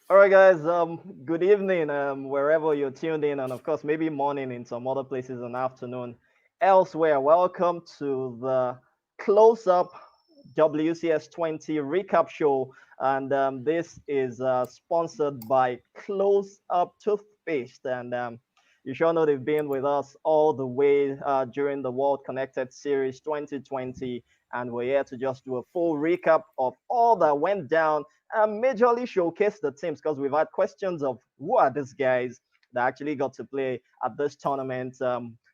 All right, guys. Good evening. Wherever you're tuned in, and of course, maybe morning in some other places and afternoon elsewhere. Welcome to the Close Up WCS20 recap show, and this is sponsored by Close Up Toothpaste. And you sure know they've been with us all the way during the World Connected Series 2020, and we're here to just do a full recap of all that went down and majorly showcase the teams because we've had questions of who are these guys that actually got to play at this tournament.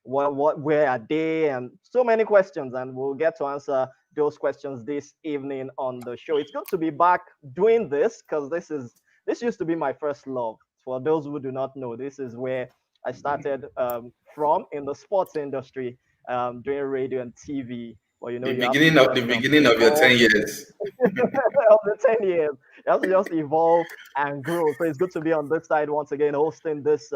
Where are they? And so many questions, and we'll get to answer those questions this evening on the show. It's good to be back doing this because this used to be my first love. For those who do not know, this is where I started from in the sports industry, doing radio and TV. Well, you know, The you have to beginning of the just beginning of your evolve 10 years. of the 10 years. You have to just evolve and grow. So it's good to be on this side once again, hosting this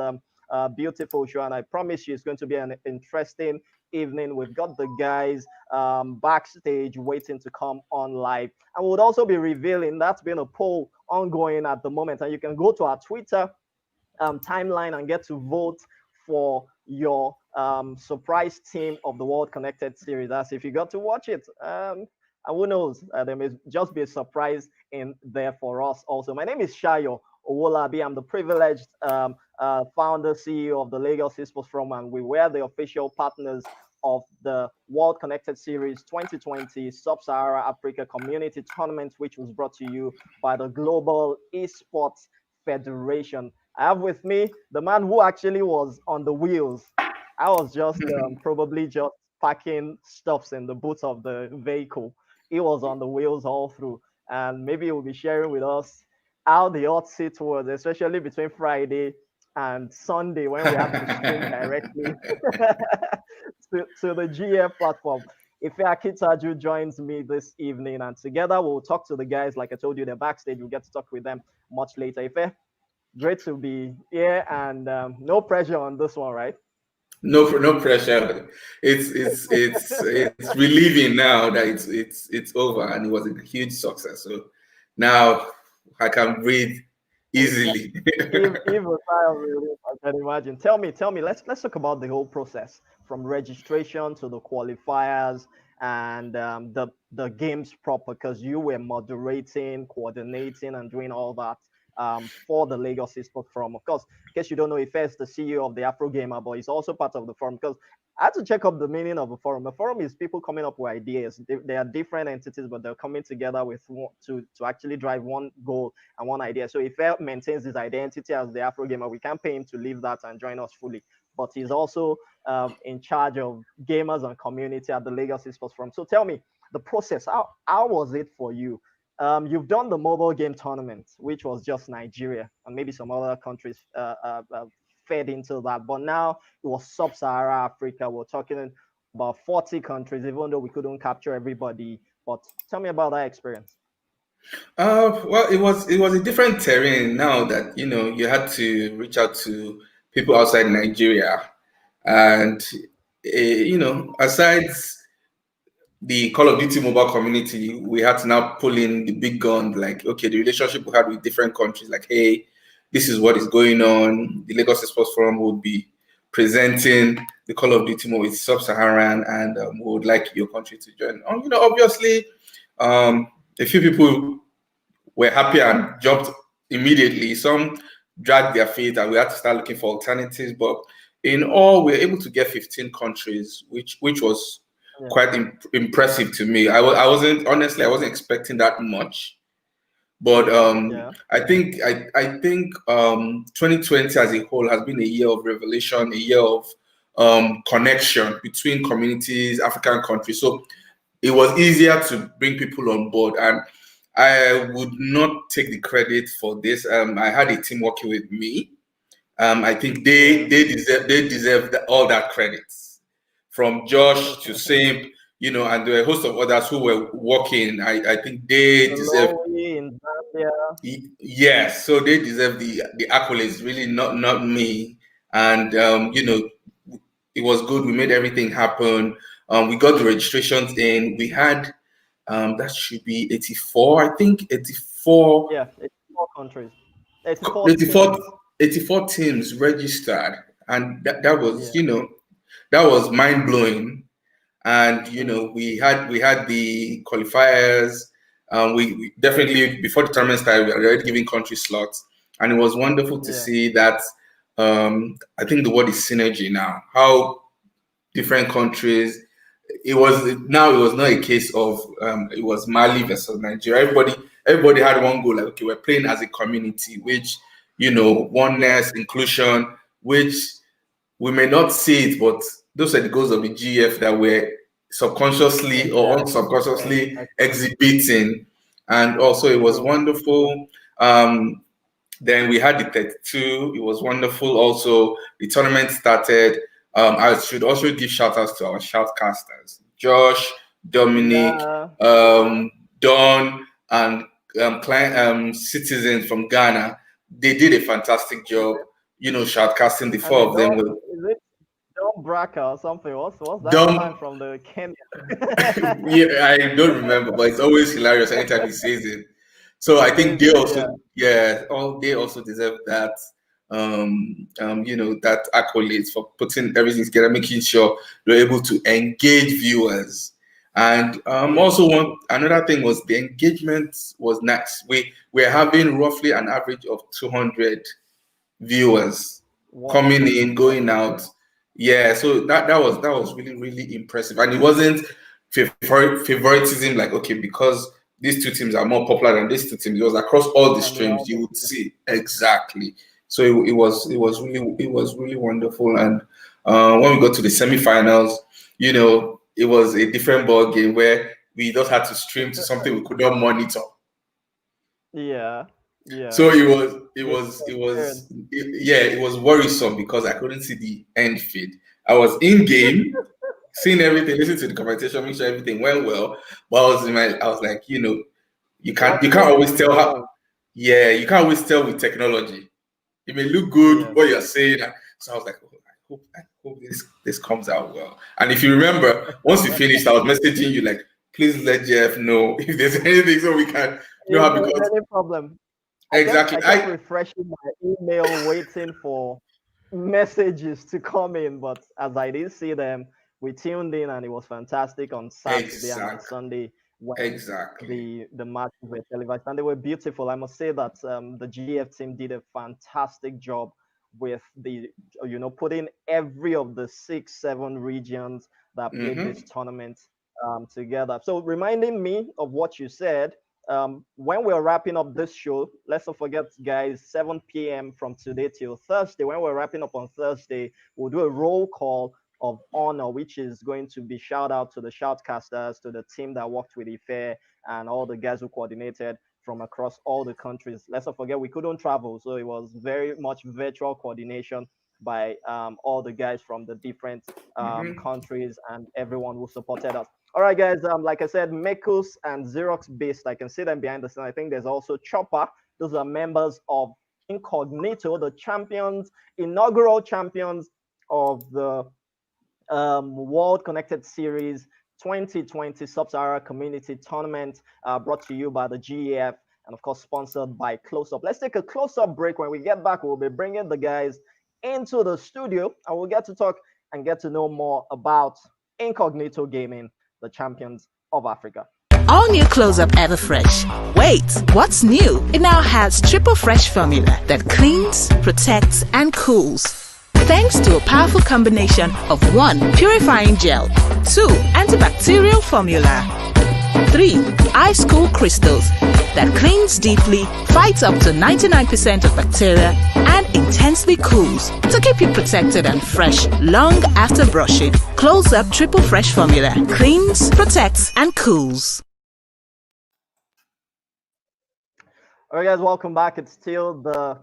beautiful show. And I promise you, it's going to be an interesting evening. We've got the guys backstage waiting to come on live. And we'll also be revealing that's been a poll ongoing at the moment. And you can go to our Twitter timeline and get to vote for your surprise team of the World Connected series. As if you got to watch it. And who knows, there may just be a surprise in there for us also. My name is Shayo Owolabi. I'm the privileged founder, CEO of the Lagos Esports Forum, and we were the official partners of the World Connected Series 2020 Sub-Sahara Africa Community Tournament, which was brought to you by the Global Esports Federation. I have with me the man who actually was on the wheels. I was just probably just packing stuffs in the boot of the vehicle. He was on the wheels all through, and maybe he will be sharing with us how the hot seat was, especially between Friday and Sunday when we had to stream directly to the GF platform. Ife Akitaju joins me this evening, and together we'll talk to the guys. Like I told you, they're backstage. We'll get to talk with them much later. Ife, great to be here, and no pressure on this one, right? No pressure. It's relieving now that it's over and it was a huge success. So now I can breathe easily. Even a sigh of relief, I can imagine. Tell me. Let's talk about the whole process from registration to the qualifiers and the games proper, because you were moderating, coordinating, and doing all that for the Lagos Esports Forum. Of course, in case you don't know, Ife is the CEO of the Afro Gamer, but he's also part of the forum because I had to check up the meaning of a forum. A forum is people coming up with ideas. They are different entities, but they're coming together with to actually drive one goal and one idea. So if Fair maintains his identity as the Afro gamer, we can't pay him to leave that and join us fully. But he's also in charge of gamers and community at the Lagos Esports Forum. So tell me the process. How was it for you? You've done the mobile game tournament, which was just Nigeria and maybe some other countries fed into that. But now it was Sub-Sahara Africa. We're talking about 40 countries, even though we couldn't capture everybody. But tell me about that experience. Well, it was a different terrain now that you had to reach out to people outside Nigeria, and aside the Call of Duty mobile community, we had to now pull in the big gun, like, okay, the relationship we had with different countries, like, hey, this is what is going on. The Lagos Sports Forum would be presenting the Call of Duty mobile with Sub-Saharan, and we would like your country to join. Obviously, a few people were happy and jumped immediately. Some dragged their feet, and we had to start looking for alternatives. But in all, we were able to get 15 countries, which was Yeah. quite impressive to me. I wasn't honestly, I wasn't expecting that much. But Yeah. I think 2020 as a whole has been a year of revelation, a year of connection between communities, African countries. So it was easier to bring people on board, and I would not take the credit for this. I had a team working with me. I think they Yeah. they deserve all that credit, from Josh to Sim, and there were a host of others who were working. I think they deserve. Malawi in Zambia. Yes, so they deserve the accolades, really, not me. And it was good. We made everything happen. We got the registrations in. We had that should be 84, I think 84. Yeah, it's 4 countries. 84 84, teams. 84 teams registered, and that was, Yeah. that was mind blowing. And Mm, we had the qualifiers. We definitely, before the tournament started, we were already giving country slots, and it was wonderful to yeah. see that. I think the word is synergy now. How different countries. It was not a case of it was Mali versus Nigeria. Everybody had one goal. Like, okay, we're playing as a community, which, Yeah. oneness, inclusion, which we may not see it, but those are the goals of the GF that we're subconsciously or Exactly. unsubconsciously Exactly. exhibiting. And also, it was True. wonderful. Then we had the 32. It was wonderful. Also, the tournament started. I should also give shout outs to our shoutcasters, Josh, Dominic, Yeah. Don, and citizens from Ghana. They did a fantastic Is job, it, shoutcasting the and four they of them. don't, is it John Bracker or something? What's that Dom, man from the Kenya? yeah, I don't remember, but it's always hilarious anytime he says it. So I think Is they it? Yeah. also, yeah, they also deserve that, that accolades for putting everything together, making sure they're able to engage viewers. And Yeah. also another thing was the engagement was nice. We're having roughly an average of 200 viewers Wow. coming in, That's going out. insane. Yeah, so that was really, really impressive. And it wasn't favoritism, like, okay, because these two teams are more popular than these two teams. It was across all the And the streams you other. would see exactly. So it was really wonderful. And when we got to the semifinals, it was a different ball game where we just had to stream to something we could not monitor. Yeah. Yeah. So it Different was, it experience. was, yeah, it was worrisome because I couldn't see the end feed. I was in game, seeing everything, listening to the conversation, make sure everything went well. But I was like, you can't Watching always the tell how, result. yeah, you can't always tell with technology. It may look good Yes. what you're saying. So I was like, oh, I hope this comes out well. And if you remember, once you finished, I was messaging you like, please let Jeff know if there's anything so we can know If how, there's because any problem, exactly. I kept refreshing my email, waiting for messages to come in, but as I didn't see them, we tuned in and it was fantastic on Saturday and on Exactly. Sunday when Exactly. the matches were televised and they were beautiful. I must say that the GF team did a fantastic job with the putting every of the 6, 7 regions that played this Mm-hmm. tournament together. So reminding me of what you said, when we're wrapping up this show, let's not forget, guys, 7 p.m. from today till Thursday. When we're wrapping up on Thursday, we'll do a roll call of honor, which is going to be shout out to the shoutcasters, to the team that worked with Ife, and all the guys who coordinated from across all the countries. Let's not forget, we couldn't travel, so it was very much virtual coordination by all the guys from the different Mm-hmm. countries and everyone who supported us. All right, guys. Like I said, Mekus and Xerox Beast. I can see them behind the scene. I think there's also Chopper. Those are members of Incognito, the champions, inaugural champions of the World Connected Series 2020 Sub-Sahara Community Tournament, brought to you by the GEF and of course sponsored by CLOSEUP. Let's take a close-up break. When we get back, we'll be bringing the guys into the studio and we'll get to talk and get to know more about Incognito Gaming, the champions of Africa. All new Close-Up Everfresh. Wait, what's new? It now has triple fresh formula that cleans, protects, and cools. Thanks to a powerful combination of 1. Purifying gel, 2. Antibacterial formula, 3. Ice cool crystals that cleans deeply, fights up to 99% of bacteria, and intensely cools to keep you protected and fresh long after brushing. Close-Up triple fresh formula cleans, protects, and cools. All right, guys, welcome back. It's still the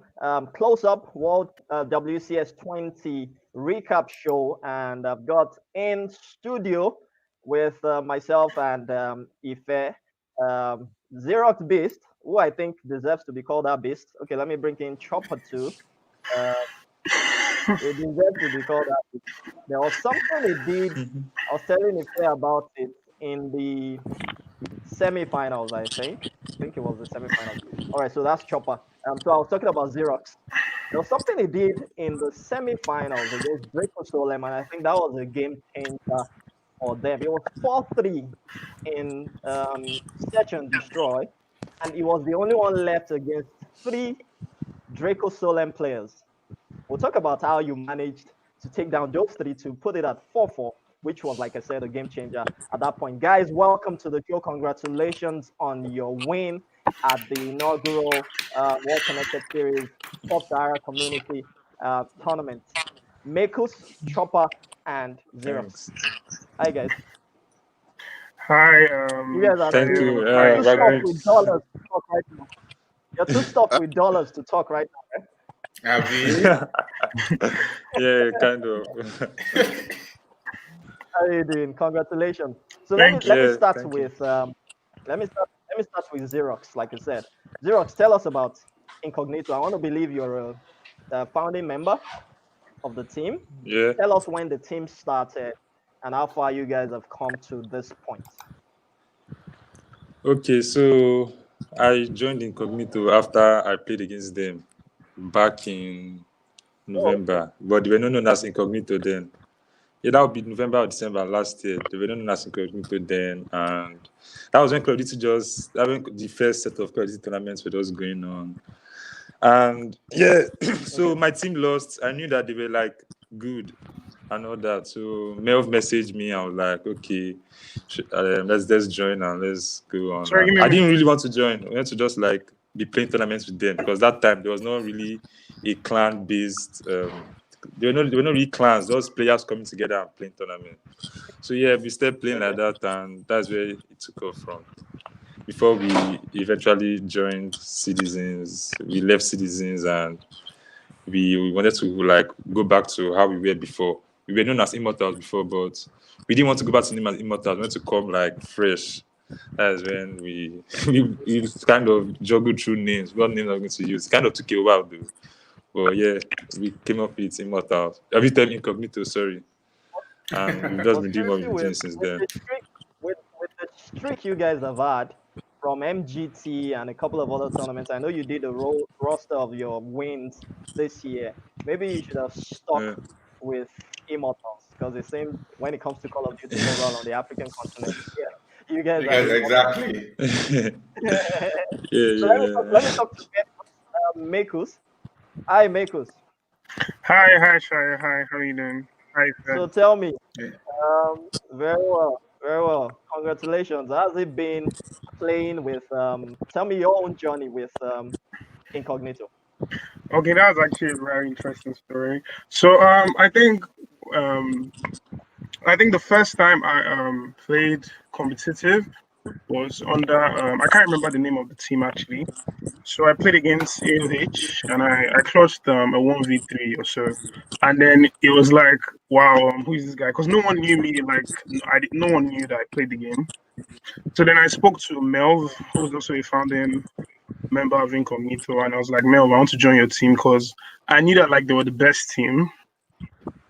Close-Up World WCS20 recap show, and I've got in studio with myself and Ife, Xerox Beast, who I think deserves to be called that beast. Okay, let me bring in Chopper too. Uh, it deserves to be called that beast. There was something he did. I was telling Ife about it in the semifinals, I think. I think it was the semifinals. All right, so that's Chopper. So I was talking about Xerox. There was something he did in the semi-finals against Draco Solem, and I think that was a game changer for them. It was 4-3 in Search and Destroy, and he was the only one left against three Draco Solem players. We'll talk about how you managed to take down those three to put it at 4-4, which was, like I said, a game changer at that point. Guys, welcome to the show. Congratulations on your win at the inaugural World Connected Series Sub-Sahara Community Tournament. Mekus, Chopper, and Xerox. Thanks. Hi, guys. Hi, You guys are Thank too, you. too We're stuffed great. with dollars to talk right now. You're too stuffed with dollars to talk right now. Abi? Yeah, kind of. How are you doing? Congratulations. So Thank let me you. start Thank you. with let me start with Xerox. Like I said, Xerox, tell us about Incognito. I want to believe you're a founding member of the team. Yeah. Tell us when the team started and how far you guys have come to this point. Okay, so I joined Incognito after I played against them back in November, but they were not known as Incognito then. Yeah, that would be November or December last year. They were not known as Incognito then, and that was when Call of Duty the first set of Call of Duty tournaments were just going on. And yeah, so my team lost. I knew that they were like good and all that. So Melv messaged me. I was like, okay, let's join and let's go on. Sorry, And give me I a didn't minute. really want to join. I wanted to just like be playing tournaments with them because that time there was not really a clan based. There were not really clans. Those players coming together and playing tournament. So yeah, we started playing like that, and that's where it took off from. Before we eventually joined Citizens, we left Citizens and we wanted to like go back to how we were before. We were known as Immortals before, but we didn't want to go back to name as Immortals. We wanted to come like fresh. That's when we kind of juggled through names. What names are we going to use? It kind of took a while though. But yeah, we came up with Immortals. Every time Incognito, sorry. And we've just But been doing what seriously, we've been doing since then. With the streak you guys have had from MGT and a couple of other tournaments, I know you did a roster of your wins this year. Maybe you should have stuck Yeah. with Immortals because it seems when it comes to Call of Duty Mobile on the African continent, yeah, you guys are Yes, Immortals. exactly. Yeah, So let me talk to Mekus. Hi, Mekus. Hi, Shaya. Hi, how are you doing? Hi, So Fred. tell me, Yeah. very well, very well. Congratulations. How's it been playing with? Tell me your own journey with Incognito. Okay, that was actually a very interesting story. So, um, I think the first time I played competitive was under I can't remember the name of the team actually. So I played against AOH and I clutched a 1v3 or so. And then it was like, wow, who is this guy? Because no one knew me, like no one knew that I played the game. So then I spoke to Melv, who was also a founding member of Incognito, and I was like, Melv, I want to join your team because I knew that like they were the best team.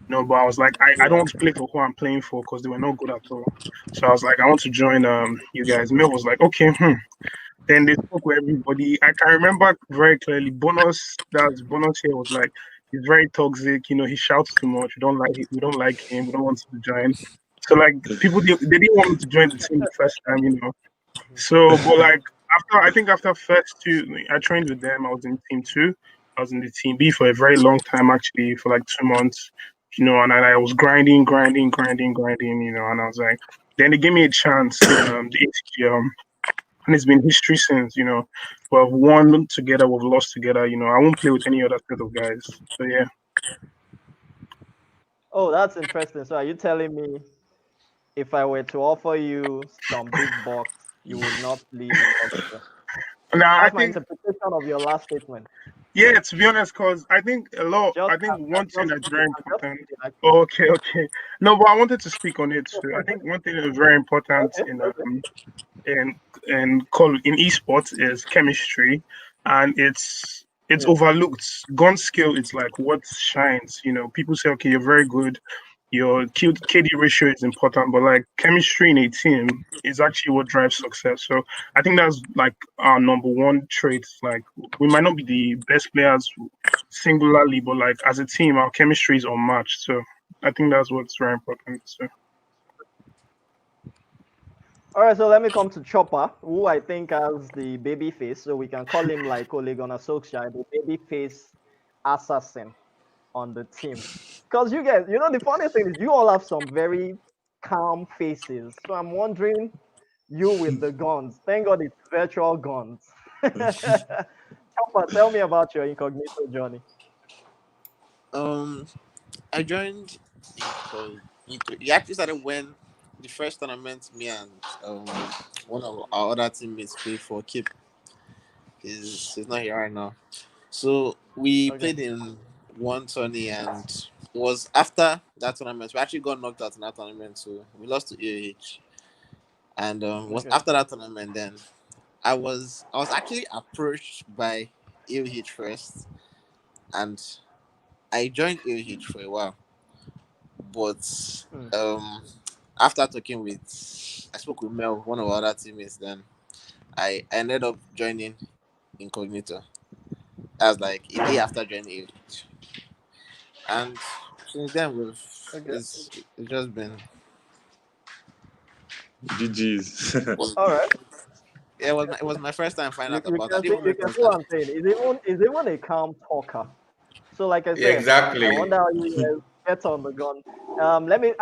No, but I was like, I don't want to play for who I'm playing for because they were not good at all. So I was like, I want to join you guys. Mel was like, okay, Then they spoke with everybody. I can remember very clearly. Bonus here was like, he's very toxic. You know, he shouts too much. We don't like him. We don't want him to join. So like people, they didn't want me to join the team the first time. You know. So, but like after first two, I trained with them. I was in team two. I was in the team B for a very long time, actually, for like 2 months. You know, and I was grinding. You know, and I was like, then they gave me a chance in the ATG, and it's been history since. You know, we've won together, we've lost together. You know, I won't play with any other set of guys. So yeah. Oh, that's interesting. So are you telling me if I were to offer you some big bucks, you would not leave Incognito? Now I That's my think, interpretation of your last statement. yeah, to be honest, because I think one thing that's very important. Okay. No, but I wanted to speak on it too. I think one thing that's very important in in esports is chemistry, and it's overlooked. Gun skill is like what shines. You know, people say, okay, you're very good. your KD ratio is important, but like chemistry in a team is actually what drives success. So I think that's like our number one trait. Like we might not be the best players singularly, but like as a team, our chemistry is unmatched. So I think that's what's very important. So. All right, so let me come to Chopper, who I think has the baby face, so we can call him like Ole Gunnar Solskjaer, the baby face assassin on the team. Because you guys, the funny thing is you all have some very calm faces. So I'm wondering, you with the guns. Thank God it's virtual guns. Chopper, tell me about your incognito journey. I joined it actually started when the first tournament me and one of our other teammates played for Kip. He's not here right now. So we Okay. played in one tourney, and it was after that tournament. We actually got knocked out in that tournament, so we lost to AH. And it was Okay. after that tournament then I was actually approached by AOH first, and I joined AOH for a while. But Hmm. after I spoke with Mel, one of our other teammates, then I ended up joining Incognito. As like a day after joining AOH. And since then Okay. it's just been GG's. All right. yeah, it was my first time finding You, out you about it. I can didn't see even know you it can was see what I'm saying. Is even a calm talker. So, like I Yeah, said, I exactly. wonder how you get on the gun. Let me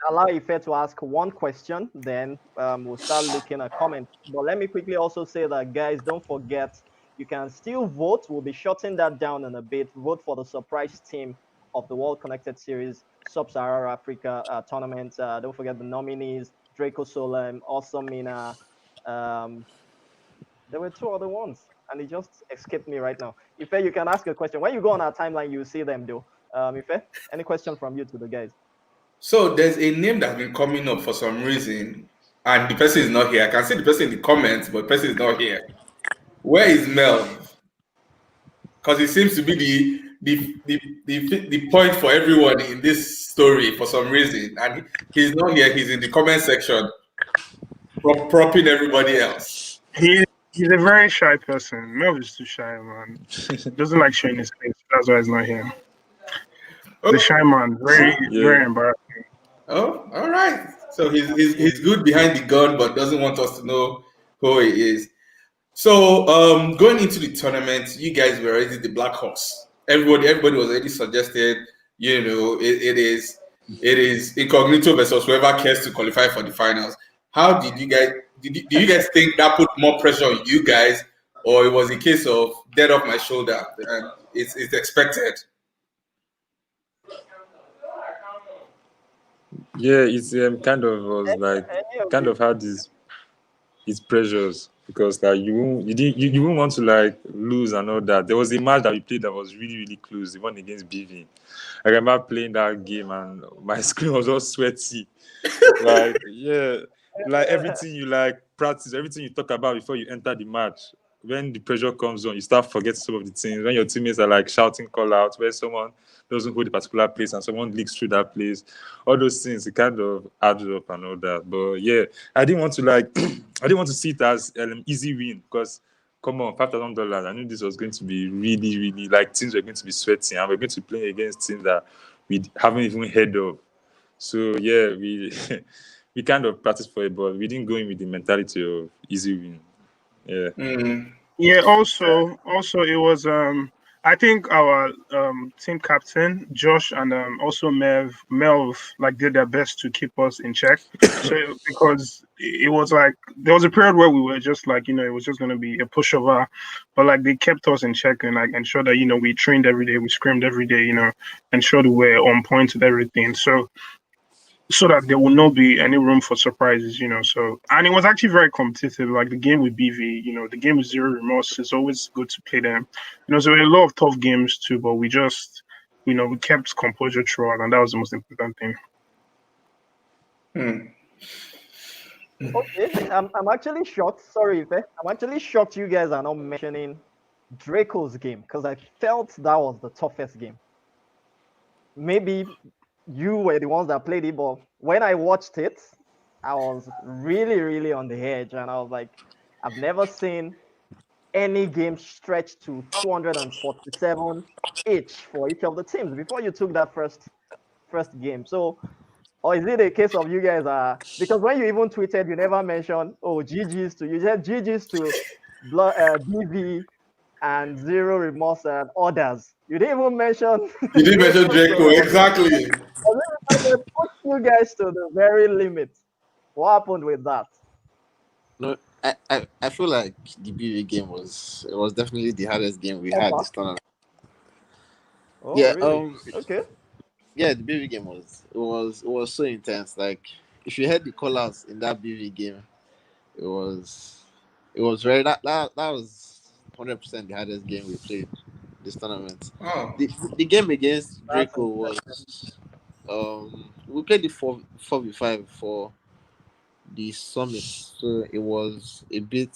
allow Ife to ask one question, then we'll start looking at comments. But let me quickly also say that, guys, don't forget you can still vote. We'll be shutting that down in a bit. Vote for the surprise team of the World Connected Series Sub-Sahara Africa Tournament. Don't forget the nominees: Draco Solem, Awesome Mina. Um, there were two other ones, and it just escaped me right now. Ife, you can ask a question. When you go on our timeline, you see them though. Ife, any question from you to the guys? So there's a name that's been coming up for some reason, and the person is not here. I can see the person in the comments, but the person is not here. Where is Mel? Because it seems to be the point for everyone in this story for some reason, and he's not here. He's in the comment section, propping everybody else. He he's a very shy person. Mel is too shy, man. Doesn't like showing his face. That's why he's not here. The Oh, shy man, very Yeah. very embarrassing. oh, all right. So he's good behind the gun, but doesn't want us to know who he is. So going into the tournament, you guys were already the black horse. Everybody was already suggested. It is incognito versus whoever cares to qualify for the finals. How did you guys? Do you guys think that put more pressure on you guys, or it was a case of dead off my shoulder and it's expected? Yeah, it's kind of was like Any of kind you? of had these pressures because like you won't want to like lose and all that. There was a match that we played that was really really close, the one against BV. I remember playing that game and my screen was all sweaty. Like yeah, like everything you like practice, everything you talk about before you enter the match. When the pressure comes on, you start forgetting some of the things. When your teammates are like shouting call out, where someone doesn't hold a particular place and someone leaks through that place, all those things it kind of adds up and all that. But yeah, I didn't want to like I didn't want to see it as an easy win because come on, $5,000. I knew this was going to be really, really like teams were going to be sweating and we're going to be playing against teams that we haven't even heard of. So yeah, we we kind of practiced for it, but we didn't go in with the mentality of easy win. Yeah. Mm. Yeah. Also, it was I think our team captain Josh and also Melv like did their best to keep us in check. So because it was like there was a period where we were just like it was just gonna be a pushover, but like they kept us in check and like ensured that we trained every day, we scrimmed every day, ensured we were on point with everything. So that there will not be any room for surprises. So, and it was actually very competitive. Like the game with BV, the game with Zero Remorse is always good to play them. So there were a lot of tough games too, but we just, we kept composure throughout, and that was the most important thing. Mm. Okay, I'm actually shocked. Sorry, Ife. I'm actually shocked you guys are not mentioning Draco's game because I felt that was the toughest game. Maybe you were the ones that played it, but when I watched it, I was really, really on the edge, and I was like, I've never seen any game stretched to 247 each for each of the teams before you took that first game. So, or is it a case of you guys are, because when you even tweeted, you never mentioned, oh, GG's to, you said GG's to BV and Zero Remorse and others. You didn't even mention You didn't mention Draco, So, exactly. they put you guys to the very limit. What happened with that? No, I feel like the BV game was definitely the hardest game we had Ever? this tournament. Oh, Yeah, really? Okay. yeah, the BV game was so intense. Like if you heard the call outs in that BV game, it was very that was 100% the hardest game we played this tournament. Oh, The game against That's Draco was we played the 4v5 for the summit, so it was a bit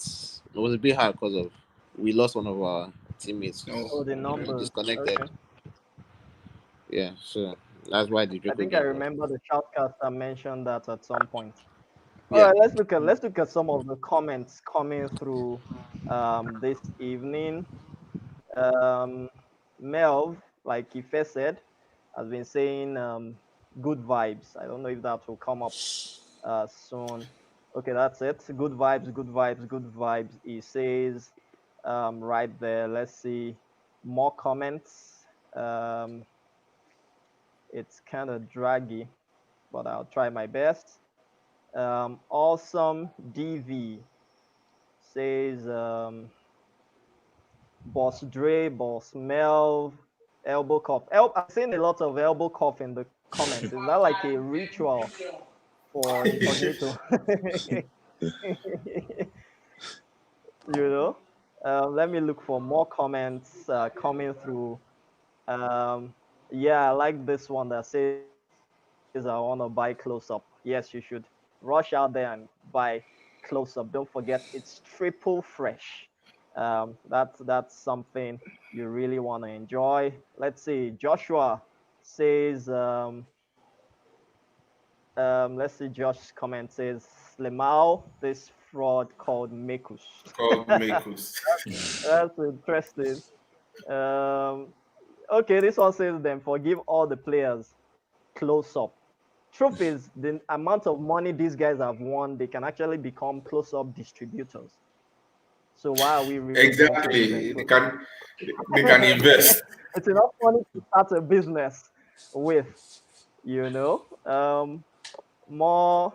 hard because of we lost one of our teammates. no. oh, the numbers. Disconnected. Okay. Yeah, so that's why the I Draco think I game was. remember the shoutcaster mentioned that at some point. All Yeah. right, let's look at some of the comments coming through this evening. Melv, like Ife said, has been saying good vibes. I don't know if that will come up soon. Okay, that's it. Good vibes, good vibes, good vibes. He says right there. Let's see more comments. It's kind of draggy, but I'll try my best. Awesome DV says Boss Dre, Boss Melv, elbow cough. I've seen a lot of elbow cough in the comments. Is that like a ritual for incognito? Let me look for more comments coming through. Yeah, I like this one that says I want to buy CLOSEUP. Yes, you should rush out there and buy CLOSEUP. Don't forget, it's triple fresh. That's something you really want to enjoy. Let's see. Joshua says, let's see. Josh's comment says, Slimao, this fraud called Mekus. Called Makus. That's interesting. Okay, this one says then forgive all the players. CLOSEUP. Truth is, the amount of money these guys have won, they can actually become CLOSEUP distributors. So why are we really Exactly. They can invest. It's enough money to start a business with, you know. More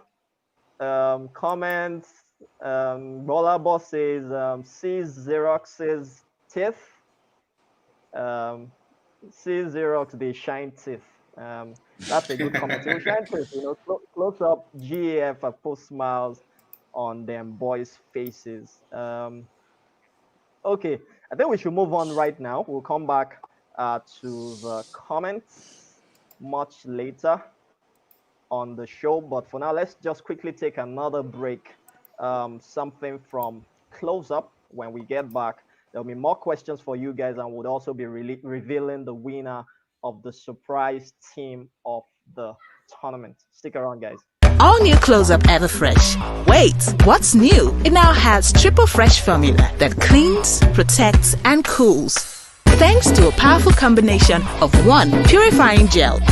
comments. Bola Boss says, sees Xerox's teeth. Sees Xerox, they shine teeth. That's a good comment. So shine teeth, CLOSEUP, GAF, have put smiles on them boys' faces. Okay, I think we should move on right now. We'll come back to the comments much later on the show. But for now, let's just quickly take another break. Something from CLOSEUP. When we get back, there'll be more questions for you guys, and we'll also be revealing the winner of the surprise team of the tournament. Stick around, guys. All new CLOSEUP Everfresh. Wait, what's new? It now has triple fresh formula that cleans, protects, and cools. Thanks to a powerful combination of 1. Purifying gel, 2.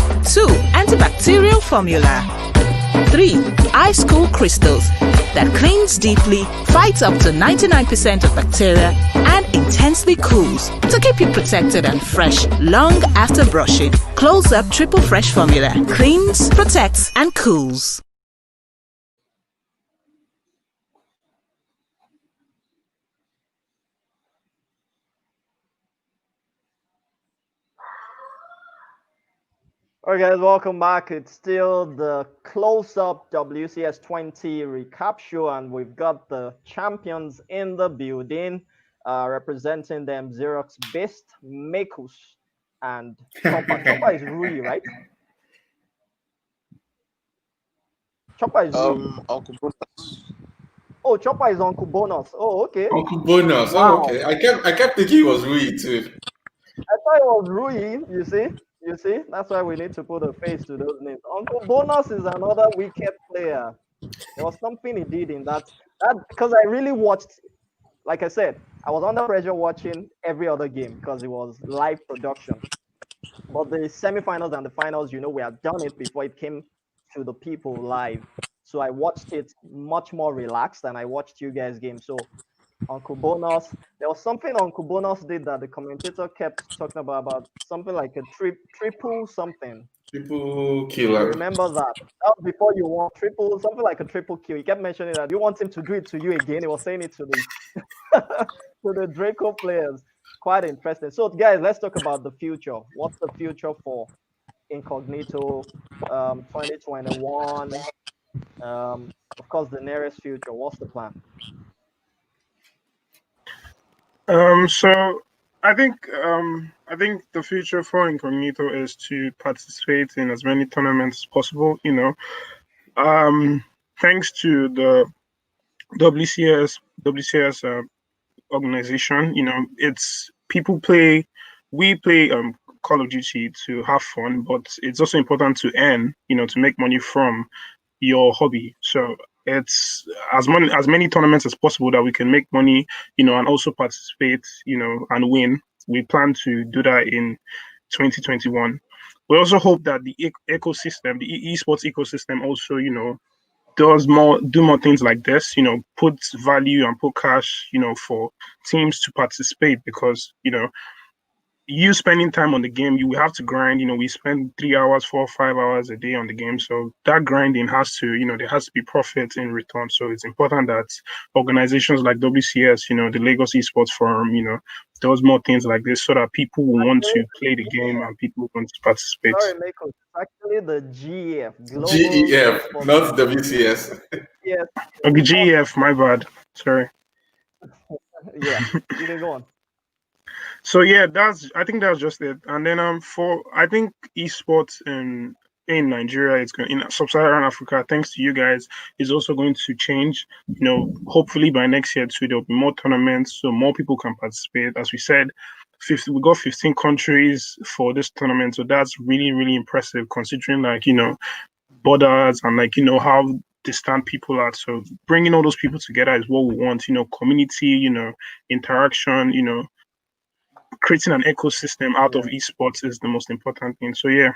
Antibacterial formula, 3. Ice cool crystals that cleans deeply, fights up to 99% of bacteria, and intensely cools to keep you protected and fresh long after brushing. CLOSEUP triple fresh formula cleans, protects, and cools. All right, guys, welcome back. It's still the CLOSEUP WCS20 recap show, and we've got the champions in the building, representing them, Xerox Beast, Mekus, and Chopper. Chopper is Rui, right? Chopper is Rui. Uncle Bonus. Oh, Chopper is Uncle Bonus. Oh, okay. Uncle Bonus. Wow. Oh, okay. I kept thinking it was Rui too. I thought it was Rui, you see. You see, that's why we need to put a face to those names. Uncle Bonus is another wicked player. There was something he did in that because I really watched. Like I said, I was under pressure watching every other game because it was live production. But the semifinals and the finals, we had done it before it came to the people live. So I watched it much more relaxed than I watched you guys' game. So Uncle Bonus, there was something Uncle Bonus did that the commentator kept talking about something like a triple something. Triple You killer. remember that? That was before you won triple, something like a triple kill. He kept mentioning that you want him to do it to you again. He was saying it to the to the Draco players. Quite interesting. So, guys, let's talk about the future. What's the future for Incognito 2021? Of course, the nearest future. What's the plan? So I think the future for Incognito is to participate in as many tournaments as possible. Thanks to the WCS organization, it's we play Call of Duty to have fun, but it's also important to earn, to make money from your hobby. So it's as many tournaments as possible that we can make money, and also participate, and win. We plan to do that in 2021. We also hope that the ecosystem, the esports ecosystem, also, do more things like this. Put value and put cash, for teams to participate because you spending time on the game, you have to grind. We spend 3 hours, 4 or 5 hours a day on the game. So that grinding has to, there has to be profit in return. So it's important that organizations like WCS, the Lagos Esports Forum, does more things like this so that people will want to play the game and people want to participate. Sorry, Mako. It's actually the GEF, Global GEF, Esports not WCS. Yes. Okay, GEF, my bad. Sorry. Yeah, you can go on. So yeah, I think that's just it. And then I think esports in Nigeria, it's going in Sub-Saharan Africa, thanks to you guys, is also going to change. Hopefully by next year too, there'll be more tournaments, so more people can participate. As we said, we got 15 countries for this tournament, so that's really, really impressive considering borders and how distant people are. So bringing all those people together is what we want. Community, interaction, creating an ecosystem out of esports is the most important thing. So yeah.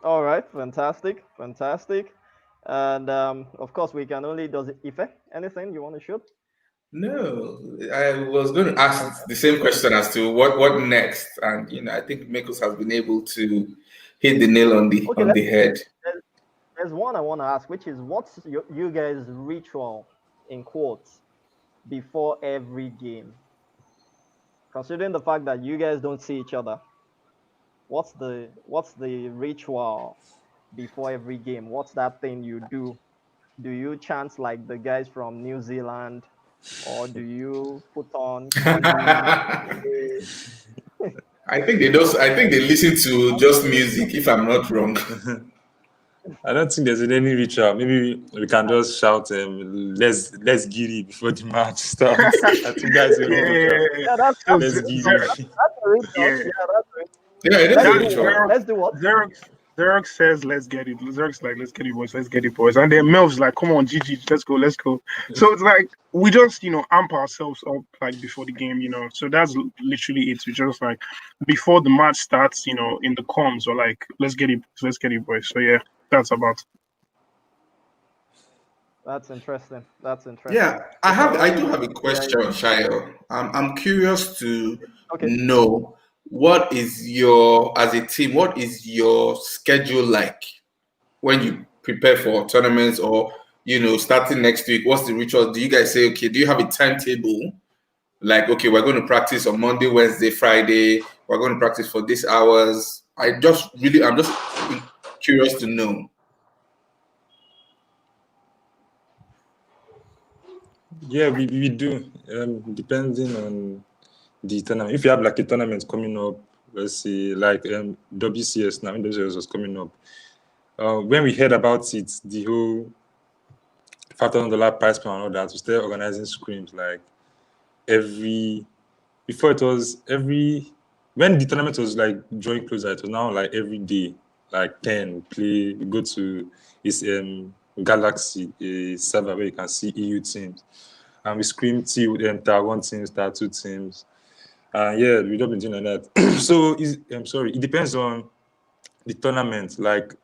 All right, fantastic. And of course, we can only does it Ife. Anything you want to shoot? No, I was going to ask the same question as to what next, and I think Mikos has been able to hit the nail on the head. There's one I want to ask, which is what's you guys' ritual in quotes before every game? Considering the fact that you guys don't see each other, what's the ritual before every game? What's that thing you do? Do you chant like the guys from New Zealand, or do you put on? I think they listen to just music, if I'm not wrong. I don't think there's any ritual. Maybe we can just shout, "Let's giddy" before the match starts. I think that's the only ritual. Yeah, that's Let's giddy. That's a ritual. Yeah. Yeah, it is a ritual. Let's do what? Xerox says, "Let's get it." Xerox like, "Let's get it, boys. Let's get it, boys." And then Melv's like, "Come on, GG, let's go." So it's like we just, amp ourselves up like before the game, So that's literally it. We just like before the match starts, in the comms or like, "Let's get it, boys." So yeah, that's about. That's interesting. Yeah, I do have a question, Shayo. I'm curious to know what is as a team, what is your schedule like when you prepare for tournaments or starting next week? What's the ritual? Do you guys say, okay, do you have a timetable? Like, okay, we're going to practice on Monday, Wednesday, Friday, we're going to practice for these hours. I'm just curious to know. Yeah, we do. Depending on the tournament. If you have like a tournament coming up, let's see, like WCS now, WCS was coming up. When we heard about it, the whole $5,000 prize plan and all that, we started organizing scrims like every when the tournament was like drawing closer, it was now like every day, like 10, we play, we go to this Galaxy, a server where you can see EU teams. And we scream Tier 1 teams, Tier 2 teams. And yeah, we've just been doing like that. So I'm sorry, it depends on the tournament, like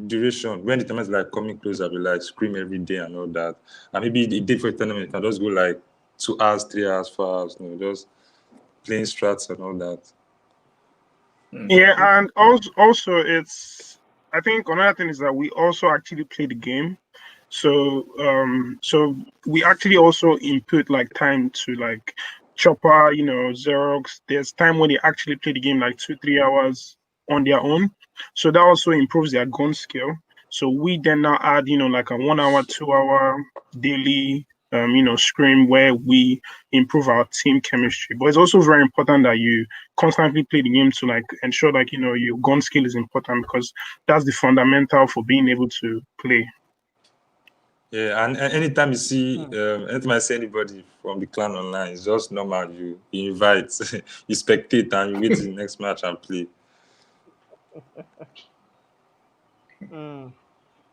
duration. When the tournament is like coming closer, we like scream every day and all that. And maybe the day for the tournament can just go like 2 hours, 3 hours, 4 hours, just playing strats and all that. Yeah, and also it's, I think another thing is that we also actually play the game. So so we actually also input like time to like Chopper, Xerox. There's time when they actually play the game like 2-3 hours on their own. So that also improves their gun skill. So we then now add, like a 1 hour, 2 hour daily scrim where we improve our team chemistry. But it's also very important that you constantly play the game to like ensure like your gun skill is important, because that's the fundamental for being able to play. Yeah, and anytime you see, anytime I see anybody from the clan online, it's just normal. You invite, you spectate, and you wait till the next match and play.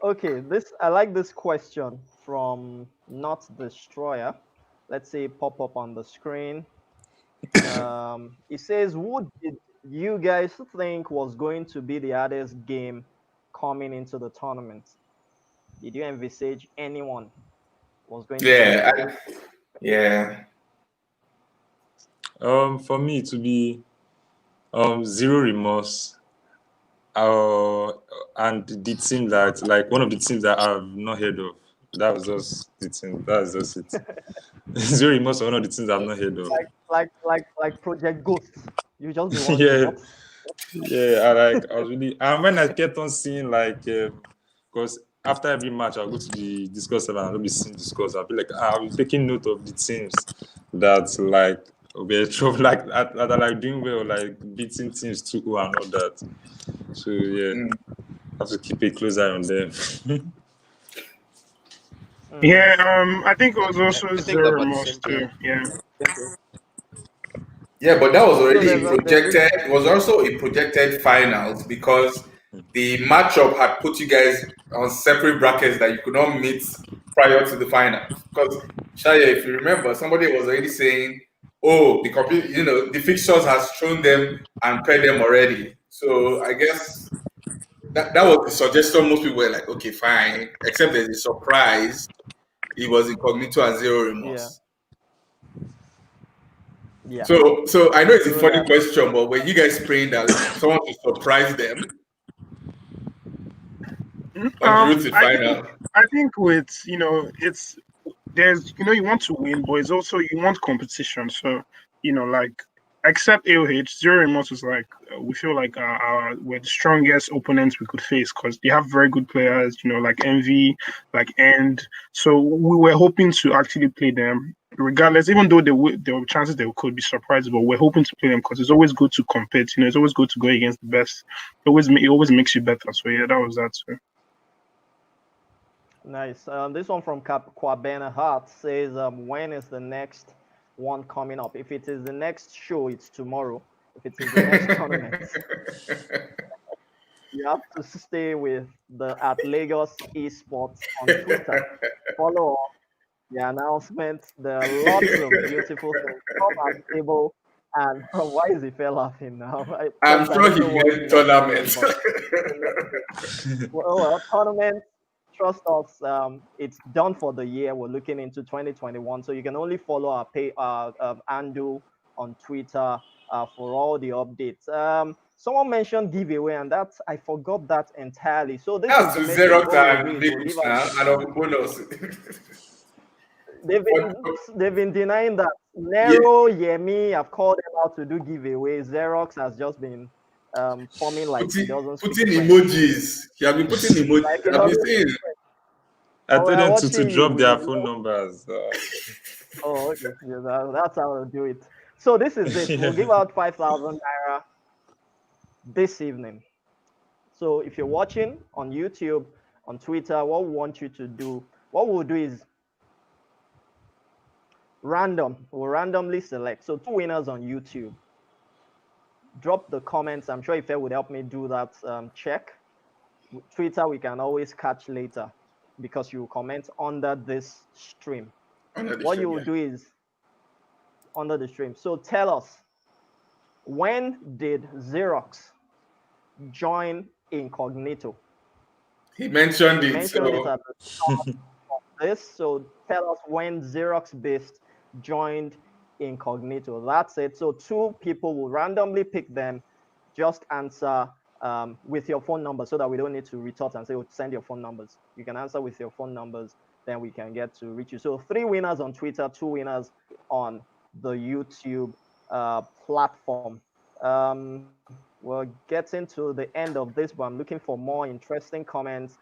Okay, I like this question from Not Destroyer. Let's say pop up on the screen. It says, "Who did you guys think was going to be the hardest game coming into the tournament? Did you envisage anyone was going to be?" Yeah. For me to be Zero Remorse, and the team that like one of the teams that I've not heard of. That was just the team. That was just it. Zero Remorse, one of the teams I've not heard of. Like Project Ghost. You just be wondering Yeah. what. Yeah, I was really, and when I kept on seeing like, because after every match I'll go to the Discord server and I'll be seeing the scores. I'll be like, I'll be taking note of the teams that like we're trouble, like that are like doing well, like beating teams 2-0 and all that. So yeah, have to keep a close eye on them. Yeah, I think it was also I think Zero about the Remorse same too. thing. Yeah. Yeah, but that was So already there's a a, there's this. projected. It was also a projected finals because the matchup had put you guys on separate brackets that you could not meet prior to the finals. Because Shaya, if you remember, somebody was already saying, "Oh, the fixtures has shown them and paired them already." So I guess that was the suggestion. Most people were like, "Okay, fine," except there's a surprise. It was incognito and Zero Remorse. Yeah. So I know it's a So funny that- question, but were you guys praying that someone would surprise them on the road to final? I think with it's there's you want to win, but it's also you want competition. So like except AOH, Zero Remorse was like we feel like we're the strongest opponents we could face because they have very good players. Like Envy, like End. So we were hoping to actually play them regardless, even though there were chances they could be surprised, but we're hoping to play them because it's always good to compete. It's always good to go against the best. It always makes you better. So yeah, that was that. So. Nice. This one from Kwabena Hart says, when is the next one coming up? If it is the next show, it's tomorrow. If it is the next tournament, you have to stay with the at Lagos Esports on Twitter. Follow up the announcement. There are lots of beautiful things. Come at table. And why is Ife laughing now? I'm Because I sure don't he know what meant he tournament. well, tournament, trust us, it's done for the year. We're looking into 2021, so you can only follow our Andu on Twitter for all the updates. Someone mentioned giveaway, and I forgot that entirely. So this That's to information, Xerox what we'll do and is we'll Nichols give out. now, and on bonus. They've been denying that. Yeah, Nero, Yemi, I've called them out to do giveaways. Xerox has just been forming like he doesn't speak putting French. emojis. He have been putting emojis. Like he I've been doesn't saying. speak French. I Oh, told we're them to watching drop you. their phone numbers. Oh, okay. Yeah, that's how I'll do it. So this is it. We'll give out 5,000 naira this evening. So if you're watching on YouTube, on Twitter, what we want you to do, what we'll do is random. We'll randomly select. So 2 winners on YouTube. drop the comments. I'm sure Ife would help me do that check. Twitter, we can always catch later because you comment under this stream. What you will do is under the stream. So tell us, when did Xerox join Incognito? He mentioned He it. mentioned it So at the start of this. So tell us when Xerox Beast joined Incognito. That's it. So 2 people will randomly pick them. Just answer with your phone number so that we don't need to retort and say, oh, send your phone numbers. You can answer with your phone numbers, then we can get to reach you. So 3 winners on Twitter, 2 winners on the YouTube platform. We're getting to the end of this, but I'm looking for more interesting comments.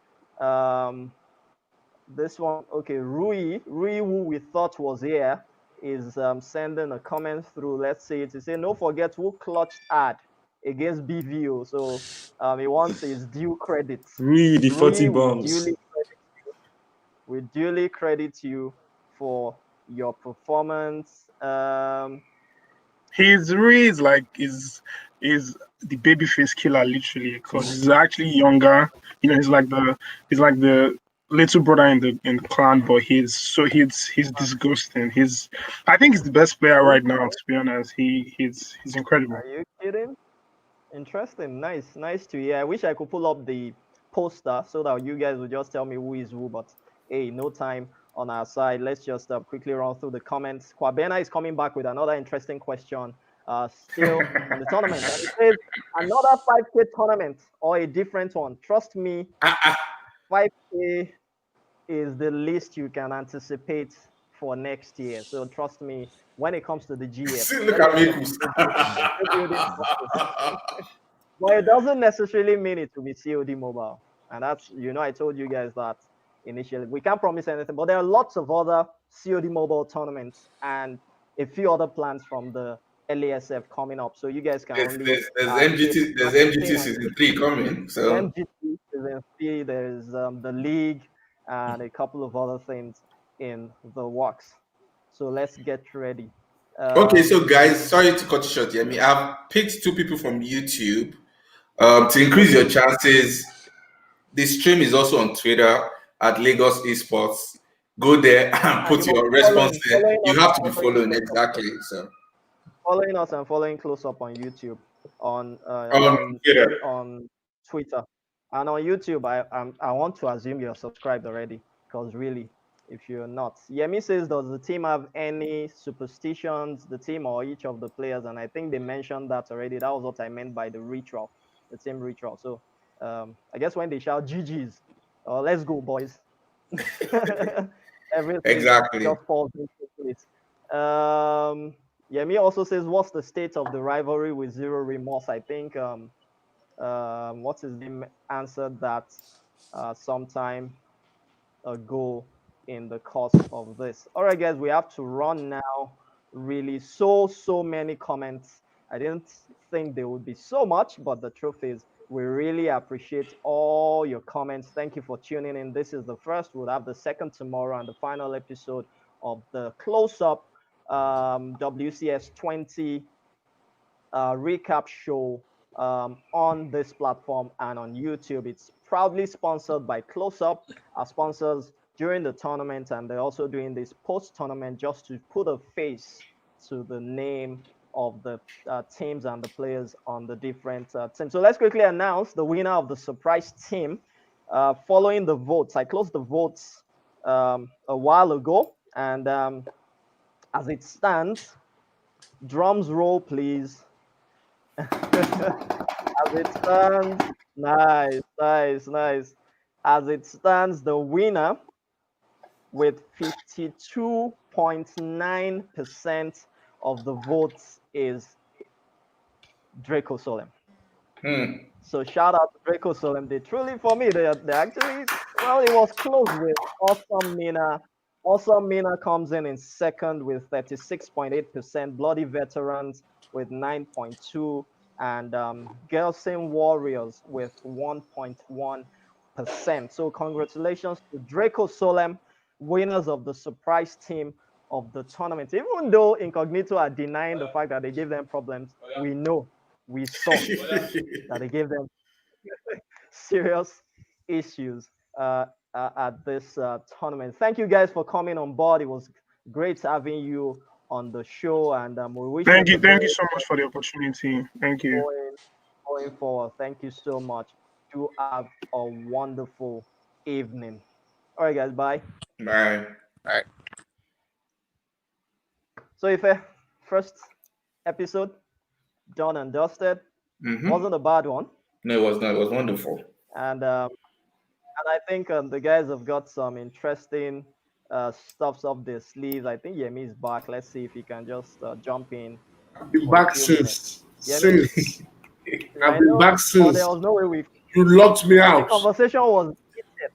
This one, okay, Rui, who we thought was here, is sending a comment through. Let's see it. He said, "No forget who clutched hard against BVO." So he wants his due credit. Rui, the 40 bombs. We duly credit you for your performance. He's really like is the babyface killer literally because he's actually younger. You know, he's like the little brother in the clan, but he's disgusting. I think he's the best player right now. To be honest, he's incredible. Are you kidding? Interesting. Nice to hear. I wish I could pull up the poster so that you guys would just tell me who is who. But hey, no time on our side. Let's just quickly run through the comments. Kwabena is coming back with another interesting question. Still on the tournament. And it says another 5K tournament or a different one. Trust me, 5K is the least you can anticipate for next year. So trust me, when it comes to the GF, look at me. but it doesn't necessarily mean it to be COD mobile. And that's, I told you guys that initially. We can't promise anything, but there are lots of other COD mobile tournaments and a few other plans from the LASF coming up. So you guys can there's MGT season 3 coming. So MGT season 3, there's the league and a couple of other things in the works. So let's get ready. Okay, so guys, sorry to cut you short here. I've picked 2 people from YouTube to increase your chances. The stream is also on Twitter at Lagos Esports. Go there and put your response there. You have to be following exactly. So following us and following CLOSEUP on YouTube, on Twitter, and on YouTube. I want to assume you're subscribed already, because really, if you're not, Yemi says, does the team have any superstitions, the team or each of the players? And I think they mentioned that already. That was what I meant by the ritual, the team ritual. So I guess when they shout GG's, let's go, boys. Everything exactly just falls into place. Yemi also says, what's the state of the rivalry with Zero Remorse? I think what's his name answered that sometime ago in the course of this. All right, guys, we have to run now. Really, so many comments. I didn't think there would be so much, but the truth is, we really appreciate all your comments. Thank you for tuning in. This is the first. We'll have the second tomorrow and the final episode of the CLOSEUP WCS20 recap show on this platform and on YouTube. It's proudly sponsored by CLOSEUP, our sponsors during the tournament, and they're also doing this post-tournament just to put a face to the name of the teams and the players on the different teams. So let's quickly announce the winner of the surprise team. Following the votes, I closed the votes a while ago, and as it stands, drums roll, please. As it stands, nice. As it stands, the winner with 52.9% of the votes is Draco Solem. So shout out to Draco Solem. They truly, for me, they actually, well, it was close with Awesome Mina. Awesome Mina comes in second with 36.8%, Bloody Veterans with 9.2%, and Gelson Warriors with 1.1%. So congratulations to Draco Solem, winners of the surprise team of the tournament. Even though Incognito are denying the fact that they gave them problems, we know we saw that they gave them serious issues at this tournament. Thank you guys for coming on board. It was great having you on the show, and we wish thank you so much for the opportunity. Thank you. Going forward. Thank you so much. Do have a wonderful evening. All right, guys. Bye. Bye. All right. So, if first episode done and dusted, wasn't a bad one. No, it was not. It was wonderful. And I think the guys have got some interesting stuffs up their sleeves. I think Yemi is back. Let's see if he can just jump in. I've been back since. I've been back since. There was no way you locked me out. The conversation was heated.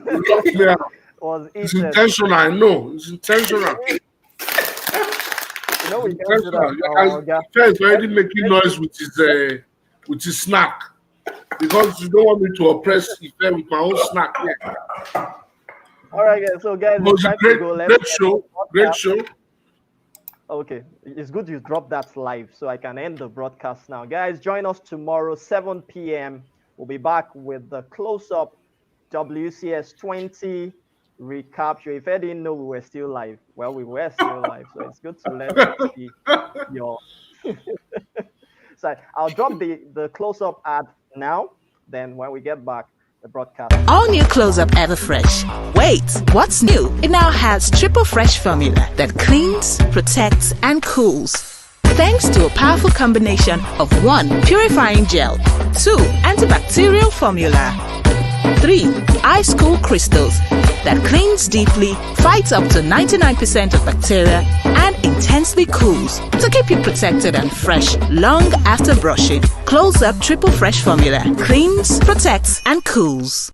You locked me out. It's intentional. I know. It's intentional. You know we can't do that. He's already making noise with his snack because you don't want me to oppress Ife with my own snack. Yeah. All right, guys. So, guys, it was a great show. Okay, it's good you dropped that live so I can end the broadcast now. Guys, join us tomorrow, 7 p.m. We'll be back with the close-up WCS20 recap show. If I didn't know we were still live, well, we were still live, so it's good to let you see your... So I'll drop the close-up ad now. Then when we get back, the broadcast. All new Close-Up Everfresh. Wait, what's new? It now has triple fresh formula that cleans, protects, and cools. Thanks to a powerful combination of 1. Purifying gel, 2. Antibacterial formula, 3. Ice cool crystals that cleans deeply, fights up to 99% of bacteria, and intensely cools to keep you protected and fresh long after brushing. Close-Up triple fresh formula cleans, protects, and cools.